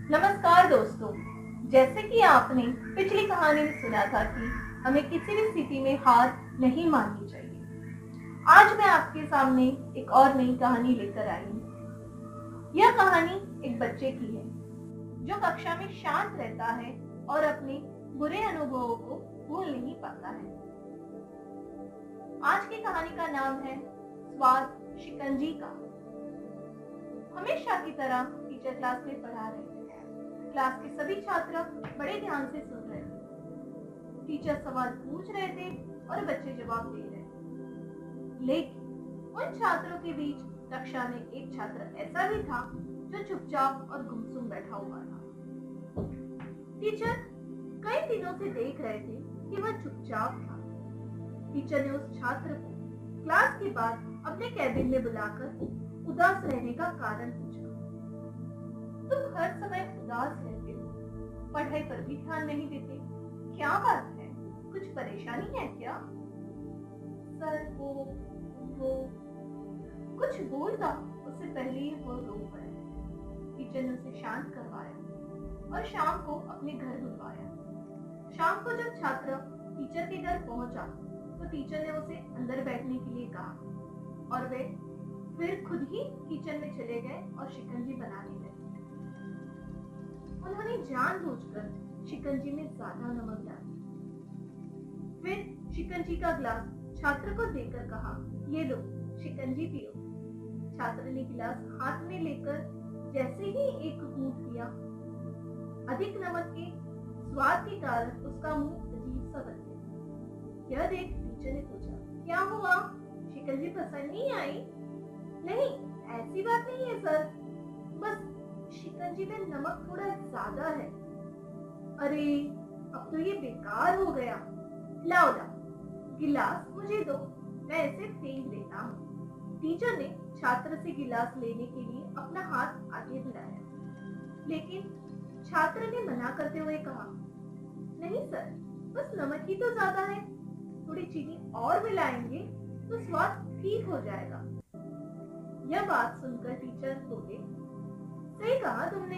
नमस्कार दोस्तों। जैसे कि आपने पिछली कहानी में सुना था कि हमें किसी भी स्थिति में हार नहीं माननी चाहिए। आज मैं आपके सामने एक और नई कहानी लेकर आई हूँ। यह कहानी एक बच्चे की है जो कक्षा में शांत रहता है और अपने बुरे अनुभवों को भूल नहीं पाता है। आज की कहानी का नाम है स्वाद शिकंजी का। हमेशा की तरह टीचर क्लास में पढ़ा रहे थे। क्लास के सभी छात्र बड़े ध्यान से सुन रहे थे। टीचर सवाल पूछ रहे थे और बच्चे जवाब दे रहे थे। लेकिन उन छात्रों के बीच कक्षा में एक छात्र ऐसा भी था जो चुपचाप और गुमसुम बैठा हुआ था। टीचर कई दिनों से देख रहे थे कि वह चुपचाप था। टीचर ने उस छात्र को क्लास के बाद अपने कैबिन में बुलाकर उदास रहने का कारण पूछा। तुम हर समय उदास रहते हो, पढ़ाई पर भी ध्यान नहीं देते, क्या बात है? कुछ परेशानी है क्या? सर वो कुछ बोलता उससे पहले ही वो रो पड़े। टीचर ने उसे शांत करवाया और शाम को अपने घर बुलवाया। शाम को जब छात्र टीचर के घर पहुंचा तो टीचर ने उसे अंदर बैठने के लिए कहा और वे फिर खुद ही किचन में चले गए और शिकंजी बनाने लगे। उन्होंने जानबूझकर शिकंजी में ज्यादा नमक डाला। फिर शिकंजी का गिलास छात्र को देकर कहा, ये लो शिकंजी पियो। छात्र ने गिलास हाथ में लेकर जैसे ही एक घूंट पिया, अधिक नमक के स्वाद के कारण उसका मुंह अजीब सा बन गया। यह देख टीचर ने पूछा, क्या हुआ? शिकंजी पसंद नहीं आई? नहीं, ऐसी बात नहीं है सर, बस शिकंजी में नमक थोड़ा ज्यादा है। अरे अब तो ये बेकार हो गया। लाओ गिलास मुझे दो, मैं इसे फेंक देता हूँ। टीचर ने छात्र से गिलास लेने के लिए अपना हाथ आगे बढ़ाया, लेकिन छात्र ने मना करते हुए कहा, नहीं सर, बस नमक ही तो ज्यादा है, थोड़ी चीनी और मिलाएंगे तो स्वाद ठीक हो जाएगा। यह बात सुनकर टीचर बोले, सही कहा तुमने,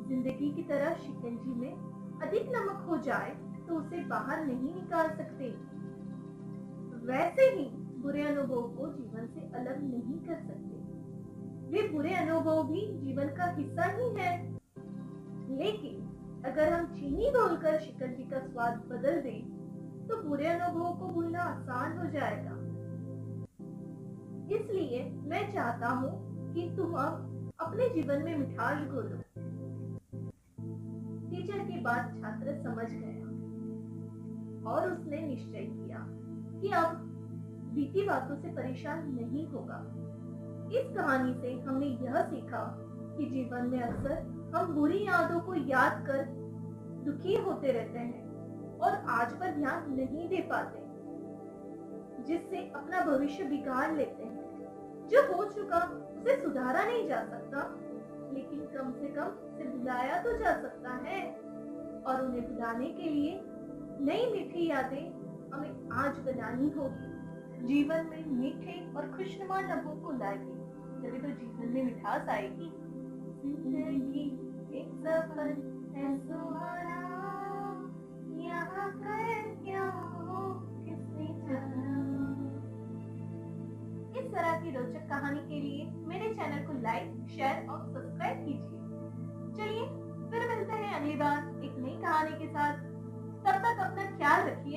जिंदगी की तरह शिकंजी में अधिक नमक हो जाए तो उसे बाहर नहीं निकाल सकते। वैसे ही बुरे अनुभव को जीवन से अलग नहीं कर सकते। वे बुरे अनुभव भी जीवन का हिस्सा ही है। लेकिन अगर हम चीनी घोलकर शिकंजी का स्वाद बदल दें तो बुरे अनुभवों को भूलना आसान हो जाएगा। इसलिए मैं चाहता हूँ कि तुम अब अपने जीवन में मिठास घोलो। टीचर की बात छात्र समझ गया और उसने निश्चय किया कि अब बीती बातों से परेशान नहीं होगा। इस कहानी से हमने यह सीखा कि जीवन में अक्सर हम बुरी यादों को याद कर दुखी होते रहते हैं और आज पर ध्यान नहीं दे पाते, जिससे अपना भविष्य बिगाड़ लेते हैं। जो हो चुका उसे सुधारा नहीं जा सकता, लेकिन कम से कम उसे भुलाया तो जा सकता है। और उन्हें भुलाने के लिए नई मीठी यादें हमें आज बनानी होगी। जीवन में मीठे और खुशनुमा लम्हों को लाएगी, तभी तो जीवन में मिठास आएगी। जिंदगी एक सफर है सुहाना, यहाँ कर क्या हो किसने जाना। इस तरह की रोचक कहानी के लिए मेरे चैनल को लाइक, शेयर और सब्सक्राइब कीजिए। चलिए फिर मिलते हैं अगली बार एक नई कहानी के साथ। तब तक अपना ख्याल रखिए।